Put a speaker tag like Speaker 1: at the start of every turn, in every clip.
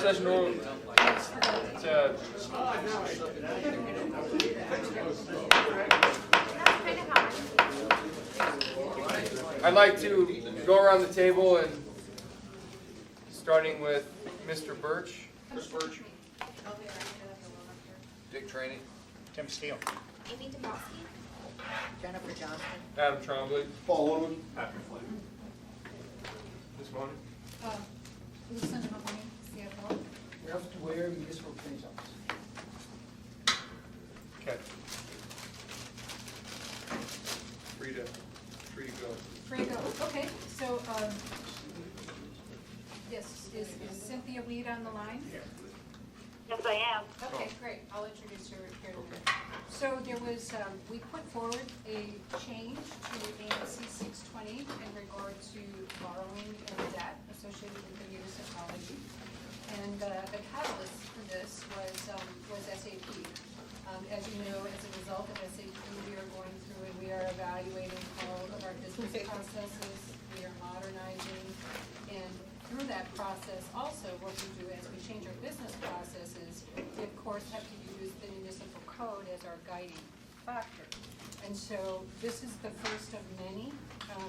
Speaker 1: work session. I'd like to go around the table and starting with Mr. Birch.
Speaker 2: Chris Birch.
Speaker 1: Dick Traney.
Speaker 2: Tim Steele.
Speaker 3: Amy Demowski.
Speaker 4: Jennifer Johnson.
Speaker 1: Adam Trombley.
Speaker 5: Paul Owen.
Speaker 2: Patrick Flynn.
Speaker 1: Ms. Monin.
Speaker 3: Lucinda Mahoney, CFO.
Speaker 4: Ralph Dwyer, Municipal Attorney's Office.
Speaker 1: Okay. Free to go.
Speaker 3: Free to go. Okay, so, yes, is Cynthia Weed on the line?
Speaker 6: Yes, I am.
Speaker 3: Okay, great. I'll introduce her here in a minute. So there was, we put forward a change to AMC 620 in regard to borrowing and debt associated with the municipality. And the catalyst for this was SAP. As you know, as a result of SAP, we are going through and we are evaluating all of our business processes. We are modernizing, and through that process also what we do as we change our business processes, we of course have to use the municipal code as our guiding factor. And so this is the first of many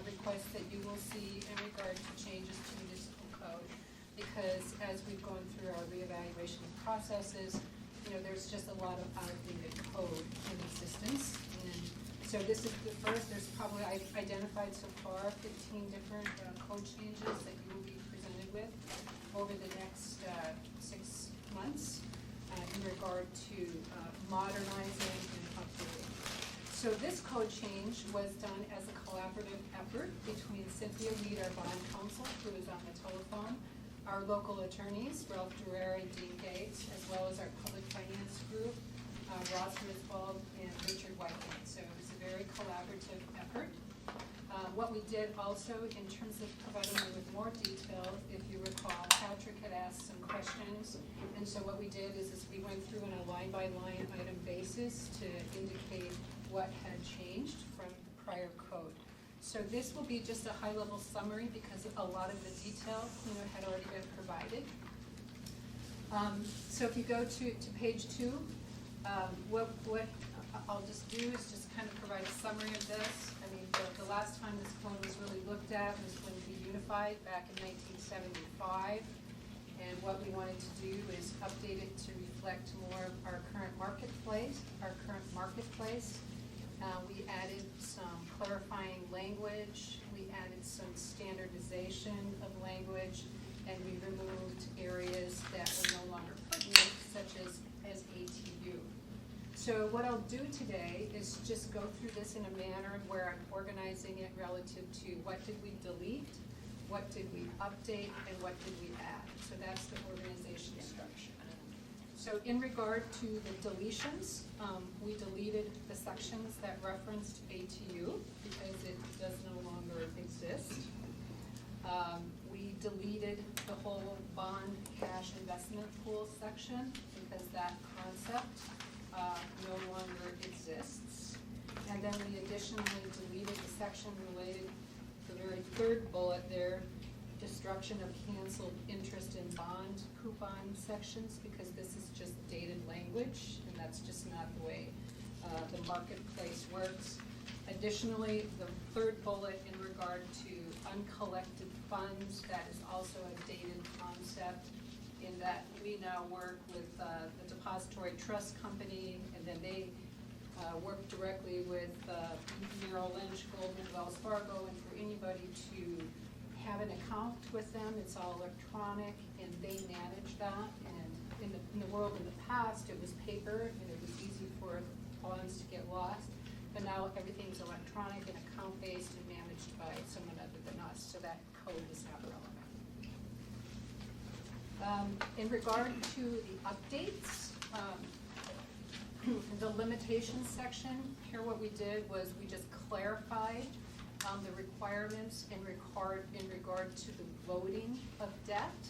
Speaker 3: requests that you will see in regard to changes to municipal code, because as we've gone through our reevaluation processes, you know, there's just a lot of outdated code in existence. And so this is the first. There's probably, I've identified so far 15 different code changes that you will be presented with over the next 6 months in regard to modernizing and updating. So this code change was done as a collaborative effort between Cynthia Weed, our bond counsel, who is on the telephone, our local attorneys, Ralph Durer and Dean Gates, as well as our public finance group, Ross Griswold and Richard Whitehead. So it was a very collaborative effort. What we did also in terms of providing you with more detail, if you recall, Patrick had asked some questions, and so what we did is we went through on a line-by-line item basis to indicate what had changed from the prior code. So this will be just a high-level summary because a lot of the detail, you know, had already been provided. So if you go to page 2, what I'll just do is just kind of provide a summary of this. I mean, the last time this code was really looked at was when we unified back in 1975. And what we wanted to do is update it to reflect more of our current marketplace. We added some clarifying language. We added some standardization of language, and we removed areas that were no longer pertinent, such as ATU. So what I'll do today is just go through this in a manner where I'm organizing it relative to what did we delete, what did we update, and what did we add. So that's the organization structure. So in regard to the deletions, we deleted the sections that referenced ATU because it does no longer exist. We deleted the whole bond cash investment pool section because that concept no longer exists. And then we additionally deleted the section related to the very third bullet there, destruction of canceled interest in bond coupon sections, because this is just dated language, and that's just not the way the marketplace works. Additionally, the third bullet in regard to uncollected funds, that is also a dated concept in that we now work with the depository trust company, and then they work directly with Merrill Lynch, Goldman, Wells Fargo, and for anybody to have an account with them, it's all electronic, and they manage that. And in the world in the past, it was paper, and it was easy for bonds to get lost. But now everything's electronic and account-based and managed by someone other than us, so that code is not relevant. In regard to the updates, the limitations section, here what we did was we just clarified the requirements in regard to the voting of debt.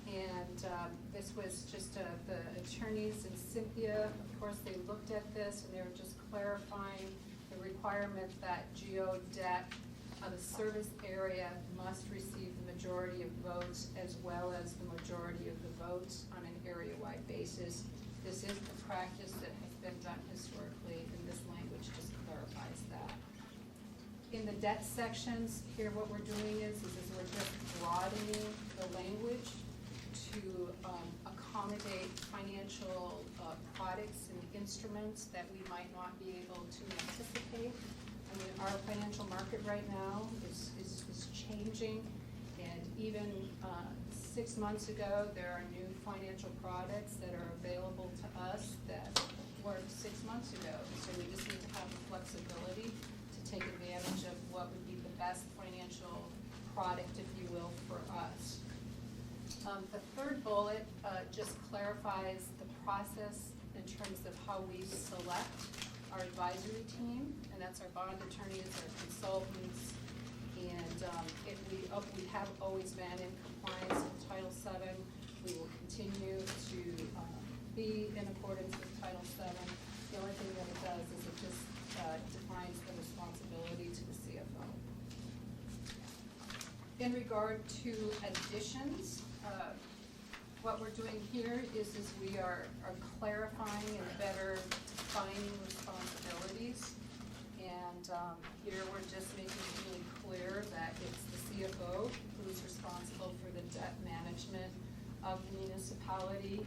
Speaker 3: And this was just the attorneys and Cynthia, of course, they looked at this and they were just clarifying the requirement that GO debt the service area must receive the majority of votes as well as the majority of the votes on an area-wide basis. This is the practice that has been done historically, and this language just clarifies that. In the debt sections, here what we're doing is we're just broadening the language to accommodate financial products and instruments that we might not be able to anticipate. I mean, our financial market right now is changing, and even 6 months ago, there are new financial products that are available to us that weren't 6 months ago. So we just need to have the flexibility to take advantage of what would be the best financial product, if you will, for us. The third bullet just clarifies the process in terms of how we select our advisory team, and that's our bond attorneys, our consultants, and we have always been in compliance with Title VII. We will continue to be in accordance with Title VII. The only thing that it does is it just defines the responsibility to the CFO. In regard to additions, what we're doing here is we are clarifying and better defining responsibilities. And here we're just making it really clear that it's the CFO who's responsible for the debt management of the municipality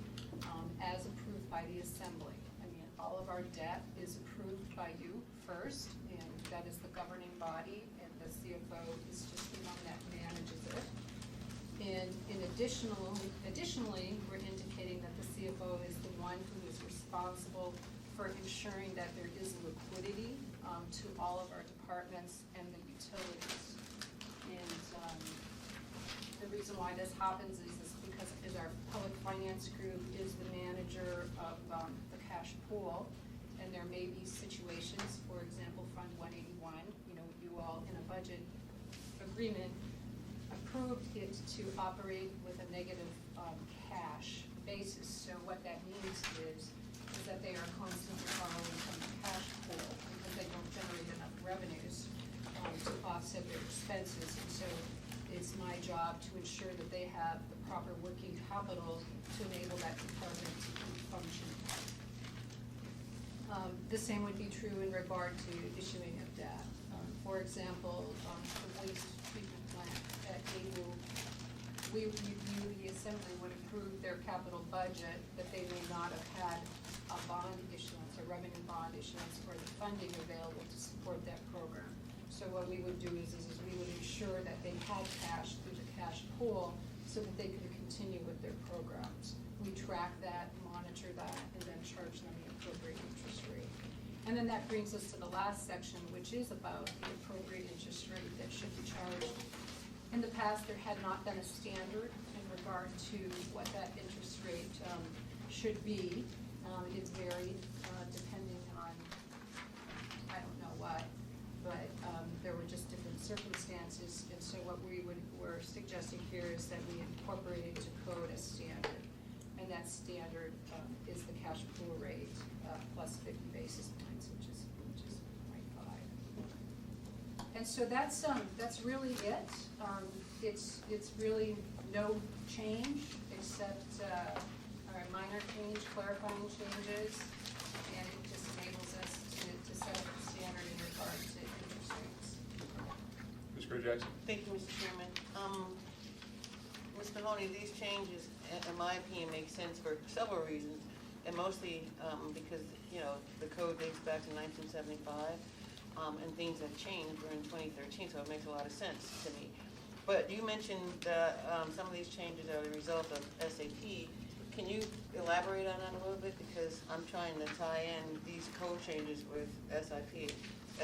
Speaker 3: as approved by the assembly. I mean, all of our debt is approved by you first, and that is the governing body, and the CFO is just the one that manages it. And additionally, we're indicating that the CFO is the one who is responsible for ensuring that there is liquidity to all of our departments and the utilities. And the reason why this happens is because our public finance group is the manager of the cash pool, and there may be situations, for example, Fund 181, you all in a budget agreement approved it to operate with a negative cash basis. So what that means is that they are constantly borrowing from the cash pool because they don't generate enough revenues to offset their expenses. And so it's my job to ensure that they have the proper working capital to enable that department to keep functioning. The same would be true in regard to issuing of debt. For example, the waste treatment plant at AWU, the assembly would approve their capital budget, but they may not have had a bond issuance, a revenue bond issuance, or the funding available to support that program. So what we would do is we would ensure that they had cash through the cash pool so that they could continue with their programs. We track that, monitor that, and then charge them the appropriate interest rate. And then that brings us to the last section, which is about the appropriate interest rate that should be charged. In the past, there had not been a standard in regard to what that interest rate should be. It's varied depending on, I don't know what, but there were just different circumstances. And so what we're suggesting here is that we incorporate into code a standard. And that standard is the cash pool rate plus 50 basis points, which is 0.5. And so that's really it. It's really no change except a minor change, clarifying changes, and it just enables us to set up a standard in regard to interest rates.
Speaker 1: Ms. Jackson.
Speaker 2: Thank you, Mr. Chairman. Ms. Mahoney, these changes, in my opinion, make sense for several reasons, and mostly because, the code dates back to 1975, and things have changed. We're in 2013, so it makes a lot of sense to me. But you mentioned that some of these changes are the result of SAP. Can you elaborate on that a little bit? Because I'm trying to tie in these code changes with SAP.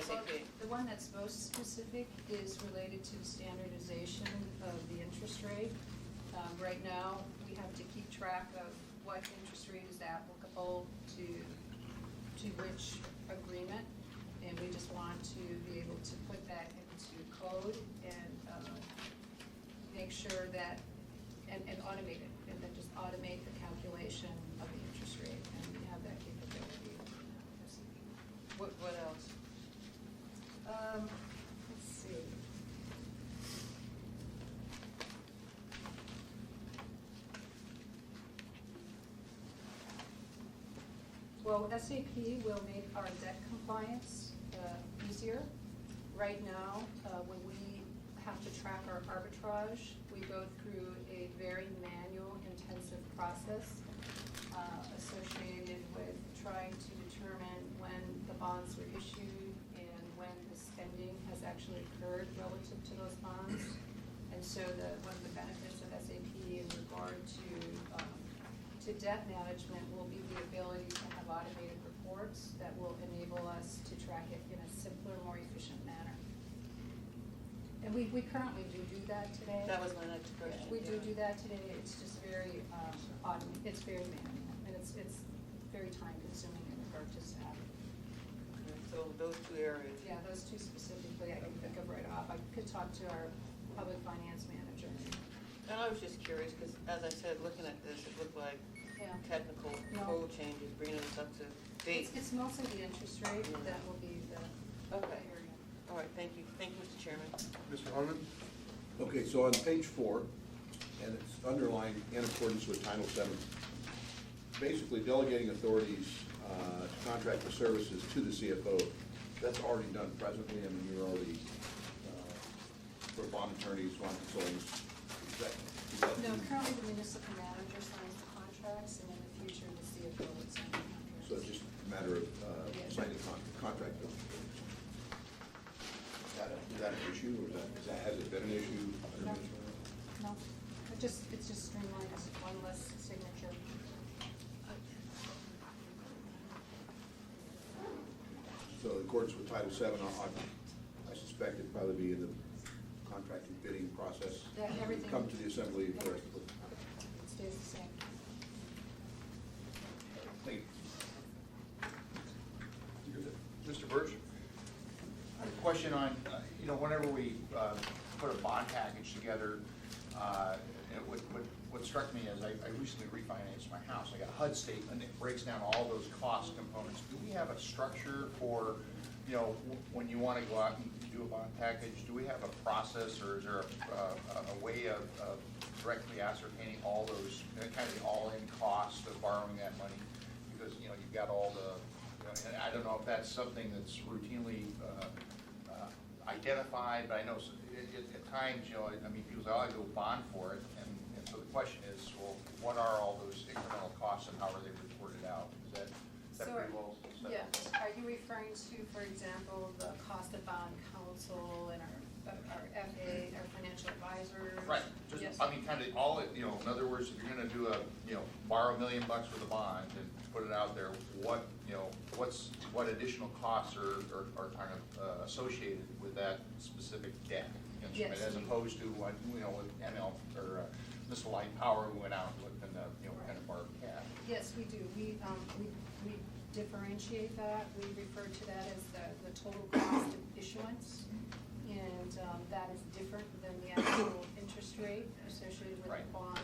Speaker 3: Well, the one that's most specific is related to the standardization of the interest rate. Right now, we have to keep track of what interest rate is applicable to which agreement, and we just want to be able to put that into code and make sure that, and automate it, and then just automate the calculation of the interest rate, and we have that capability.
Speaker 2: What else?
Speaker 3: Let's see. Well, SAP will make our debt compliance easier. Right now, when we have to track our arbitrage, we go through a very manual, intensive process associated with trying to determine when the bonds were issued and when the spending has actually occurred relative to those bonds. And so one of the benefits of SAP in regard to debt management will be the ability to have automated reports that will enable us to track it in a simpler, more efficient manner. And we currently do that today.
Speaker 2: That was my next question.
Speaker 3: We do that today. It's just very it's very manual, and it's very time consuming in regard to staff.
Speaker 2: So those two areas.
Speaker 3: Yeah, those two specifically, I can think of right off. I could talk to our public finance manager.
Speaker 2: And I was just curious, because as I said, looking at this, it looked like
Speaker 3: Yeah.
Speaker 2: technical
Speaker 3: No.
Speaker 2: code changes, bringing us up to date.
Speaker 3: It's mostly the interest rate that will be the
Speaker 2: Okay.
Speaker 3: area.
Speaker 2: All right, thank you. Thank you, Mr. Chairman.
Speaker 1: Mr. Holman?
Speaker 5: Okay, so on page 4, and it's underlined in accordance with Title VII, basically delegating authorities to contract for services to the CFO, that's already done presently. I mean, you're already, for bond attorneys, bond consultants, is that?
Speaker 3: No, currently the municipal manager signs the contracts, and in the future, the CFO would sign the contracts.
Speaker 5: So it's just a matter of signing contract. Is that an issue, or has it been an issue?
Speaker 3: No. No, it's just streamlined, it's one less signature.
Speaker 5: So in accordance with Title VII, I suspect it'd probably be in the contracting bidding process.
Speaker 3: Yeah, everything.
Speaker 5: Come to the assembly for.
Speaker 3: It stays the same.
Speaker 5: Thank you.
Speaker 1: Mr. Birch?
Speaker 7: I have a question on, whenever we put a bond package together, what struck me is I recently refinanced my house. I got a HUD statement that breaks down all those cost components. Do we have a structure for, when you want to go out and do a bond package, do we have a process, or is there a way of directly ascertaining all those, kind of the all-in cost of borrowing that money? Because, you've got all the, and I don't know if that's something that's routinely identified, but I know at times, people say, oh, I go bond for it, and so the question is, well, what are all those incremental costs and how are they reported out? Is that pretty well set?
Speaker 3: Yeah, are you referring to, for example, the cost of bond counsel and our FA, our financial advisors?
Speaker 7: Right,
Speaker 3: Yes.
Speaker 7: kind of all, in other words, if you're gonna do borrow $1 million for the bond and put it out there, what additional costs are kind of associated with that specific debt instrument,
Speaker 3: Yes.
Speaker 7: as opposed to what, with ML, or misaligned power, we went out and looked and, kind of borrowed cash.
Speaker 3: Yes, we do. We differentiate that. We refer to that as the total cost of issuance. And that is different than the actual interest rate associated with
Speaker 7: Right.
Speaker 3: the bond.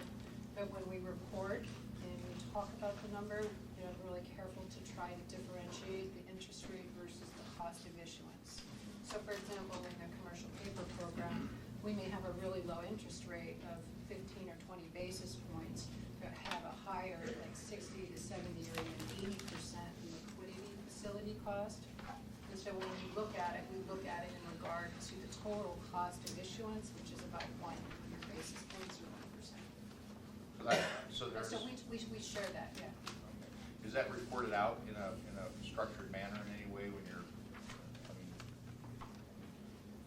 Speaker 3: But when we report and we talk about the number, we're really careful to try to differentiate the interest rate versus the cost of issuance. So for example, in the commercial paper program, we may have a really low interest rate of 15 or 20 basis points, but have a higher, like 60 to 70 or even 80% liquidity facility cost. And so when we look at it, we look at it in regard to the total cost of issuance, which is about 100 basis points or 1%.
Speaker 7: So there's.
Speaker 3: So we share that, yeah.
Speaker 7: Is that reported out in a structured manner in any way when you're,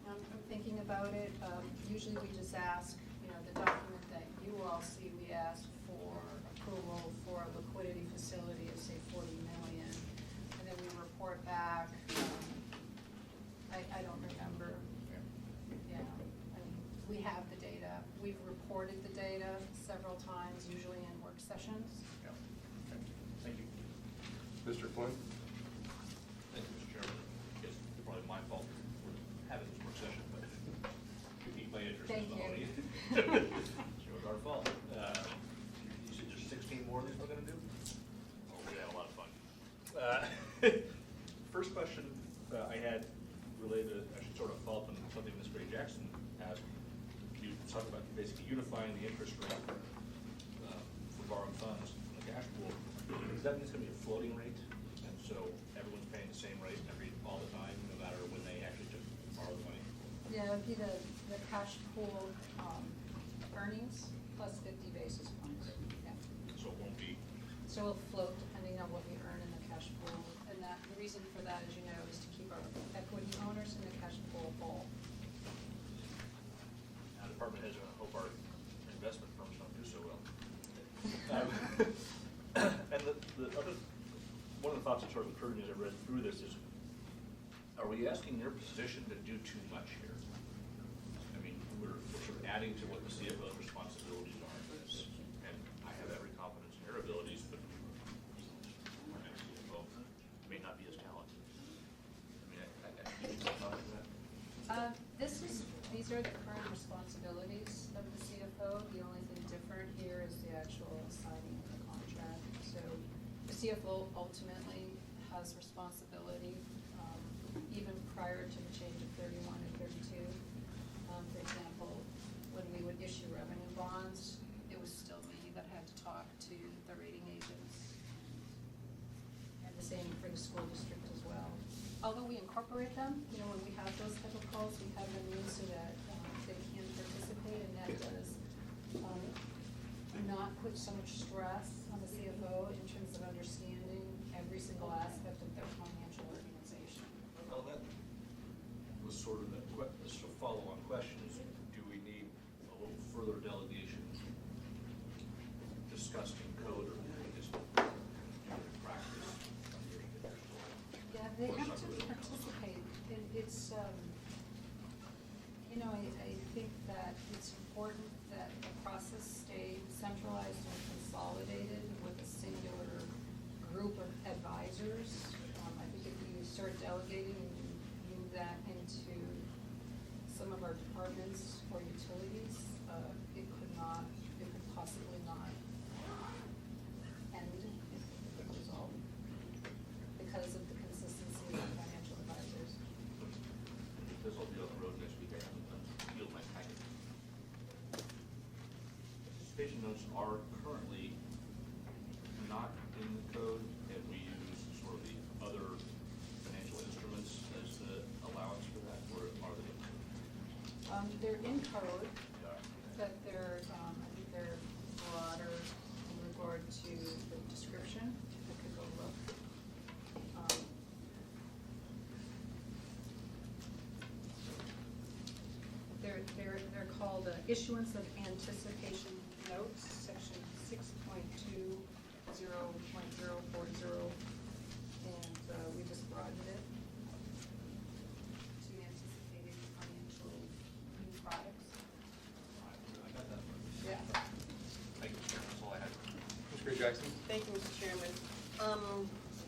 Speaker 3: I'm thinking about it. Usually we just ask, the document that you all see, we ask for approval for a liquidity facility of, say, 40 million. And then we report back. I don't remember. Yeah. We have the data. We've reported the data several times, usually in work sessions.
Speaker 7: yeah, okay, thank you.
Speaker 1: Mr. Flynn?
Speaker 8: Thank you, Mr. Chairman. It's probably my fault for having this work session, but you piqued my interest.
Speaker 3: Thank you.
Speaker 8: It was our fault. You said there's 16 more that we're going to do? Oh, we had a lot of fun. First question I had related to, actually sort of follow up on something Ms. Gray Jackson asked. You talked about basically unifying the interest rate for borrowing funds in the cash pool. Does that mean it's going to be a floating rate So everyone's paying the same rate all the time, no matter when they actually took borrow the money?
Speaker 3: Yeah, it would be the cash pool earnings plus 50 basis points. Yeah.
Speaker 8: So it won't be,
Speaker 3: So it'll float depending on what we earn in the cash pool. And that, the reason for that, as you know, is to keep our equity owners in the cash pool whole.
Speaker 8: our department heads, I hope our investment firms don't do so well. And the other, one of the thoughts that sort of occurred to me as I read through this is, are we asking their position to do too much here? I mean, we're sort of adding to what the CFO's responsibilities are, and I have every confidence in their abilities, but our next CFO may not be as talented. I mean, I thought of that.
Speaker 3: These are the current responsibilities of the CFO. The only thing different here is the actual signing of the contract. So the CFO ultimately has responsibility, even prior to the change of 31 and 32. For example, when we would issue revenue bonds, it was still me that had to talk to the rating agents. And the same for the school district as well. Although we incorporate them, you know, when we have those type of calls, we have them in so that they can participate, and that does not put so much stress on the CFO in terms of understanding every single aspect of their financial organization.
Speaker 8: Well, that was sort of the follow-on question is, do we need a little further delegation discussed in code, or just practice?
Speaker 3: Yeah, they have to participate, and it's, you know, I think that it's important that the process stay centralized and consolidated with a singular group of advisors. I think if you start delegating and you move that into some of our departments or utilities, it could possibly not end if it could resolve because of the consistency of financial advisors.
Speaker 8: This will be on the road next week. I haven't yield my packet. Participation notes are currently not in the code, and we use sort of the other financial instruments as the allowance for that, or are they?
Speaker 3: They're in code, but they're, I think they're broader in regard to the description. I could go look. They're called issuance of anticipation notes, section 6.20.040, and we just broadened it to anticipating financial new products.
Speaker 8: I got that one.
Speaker 3: Yeah.
Speaker 8: Thank you, Chair. That's all I had.
Speaker 1: Mr. Jackson?
Speaker 2: Thank you, Mr. Chairman.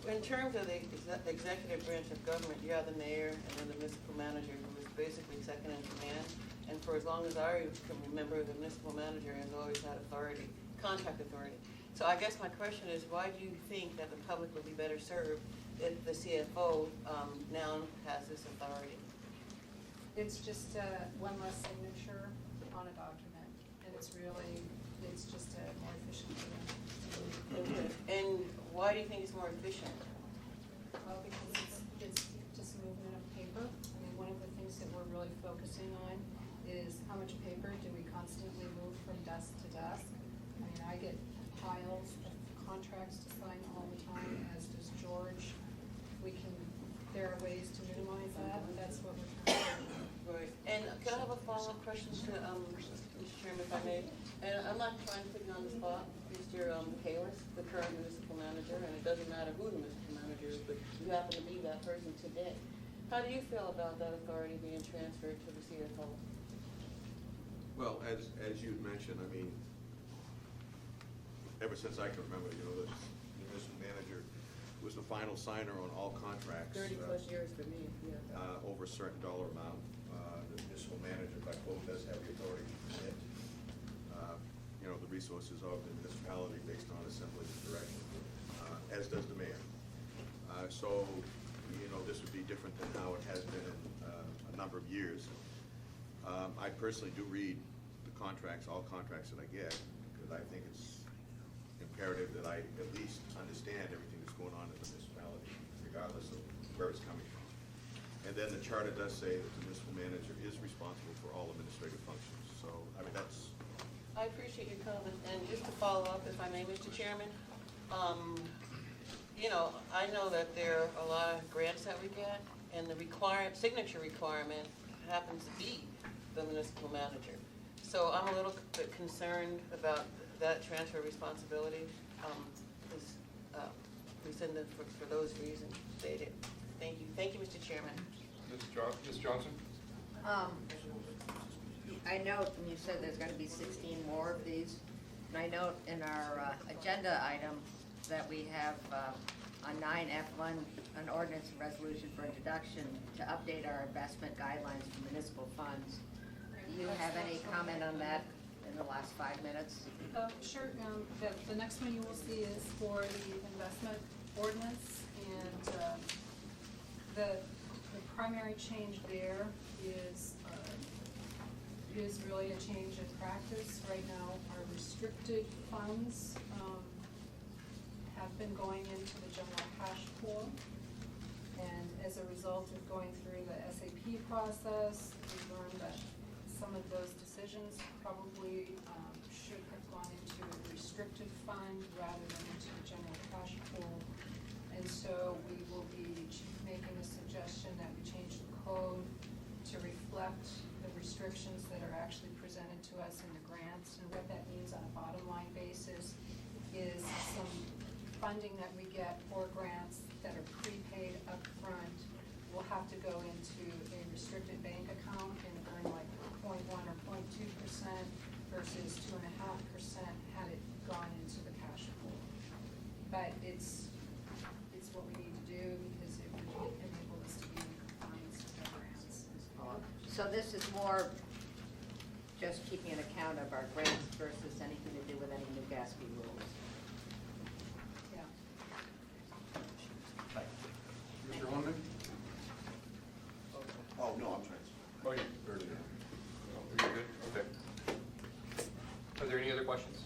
Speaker 2: In terms of the executive branch of government, you have the mayor and then the municipal manager, who is basically second in command. And for as long as I can remember, the municipal manager has always had authority, contract authority. So I guess my question is, why do you think that the public would be better served if the CFO now has this authority?
Speaker 3: It's just one less signature on a document, and it's just a more efficient way.
Speaker 2: Okay. And why do you think it's more efficient?
Speaker 3: Well, because it's just movement of paper. I mean, one of the things that we're really focusing on is how much paper do we constantly move from desk to desk. I mean, I get piles of contracts to sign all the time, as does George. There are ways to minimize that, and that's what we're trying to do.
Speaker 2: Right. And can I have a follow-up question to Mr. Chairman, if I may? And I'm not trying to put you on the spot, Mr. Kalis, the current municipal manager, and it doesn't matter who the municipal manager is, but you happen to be that person today. How do you feel about that authority being transferred to the CFO?
Speaker 5: Well, as you'd mentioned, I mean, ever since I can remember, you know, the municipal manager was the final signer on all contracts.
Speaker 2: 30-plus years for me, yeah.
Speaker 5: Over a certain dollar amount. The municipal manager, by quote, does have the authority to commit, you know, the resources of the municipality based on assembly's direction, as does the mayor. So, you know, this would be different than how it has been in a number of years. I personally do read the contracts, all contracts that I get, because I think it's imperative that I at least understand everything that's going on in the municipality.
Speaker 9: regardless of where it's coming from. And then the charter does say that the municipal manager is responsible for all administrative functions. So, I mean, that's,
Speaker 2: I appreciate your comment, and just to follow up, if I may, Mr. Chairman, you know, I know that there are a lot of grants that we get, and the signature requirement happens to be the municipal manager. So I'm a little bit concerned about that transfer of responsibility, rescinded for those reasons stated. Thank you. Thank you, Mr. Chairman.
Speaker 1: Ms. Johnson?
Speaker 4: I note, and you said there's gonna be 16 more of these, and I note in our agenda item that we have on 9F1, an ordinance and resolution for introduction to update our investment guidelines for municipal funds. Do you have any comment on that in the last 5 minutes?
Speaker 3: Sure, the next one you will see is for the investment ordinance, and the primary change there is really a change in practice. Right now, our restricted funds have been going into the general cash pool, and as a result of going through the SAP process, we learned that some of those decisions probably should have gone into a restricted fund rather than into the general cash pool. And so we will be making a suggestion that we change the code to reflect the restrictions that are actually presented to us in the grants. And what that means on a bottom line basis is some funding that we get for grants that are prepaid up front will have to go into a restricted bank account and earn like 0.1 or 0.2% versus 2.5% had it gone into the cash pool. But it's what we need to do because it would enable us to be in compliance with our grants.
Speaker 4: So this is more just keeping an account of our grants versus anything to do with any new GASB rules.
Speaker 3: Yeah.
Speaker 1: Mr. Holman?
Speaker 5: Oh, no, I'm sorry.
Speaker 1: Oh, you earlier. Oh, you're good? Okay. Are there any other questions?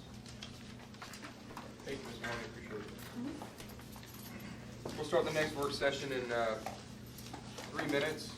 Speaker 1: Thank you, Mr. Mahoney, appreciate it. We'll start the next work session in 3 minutes.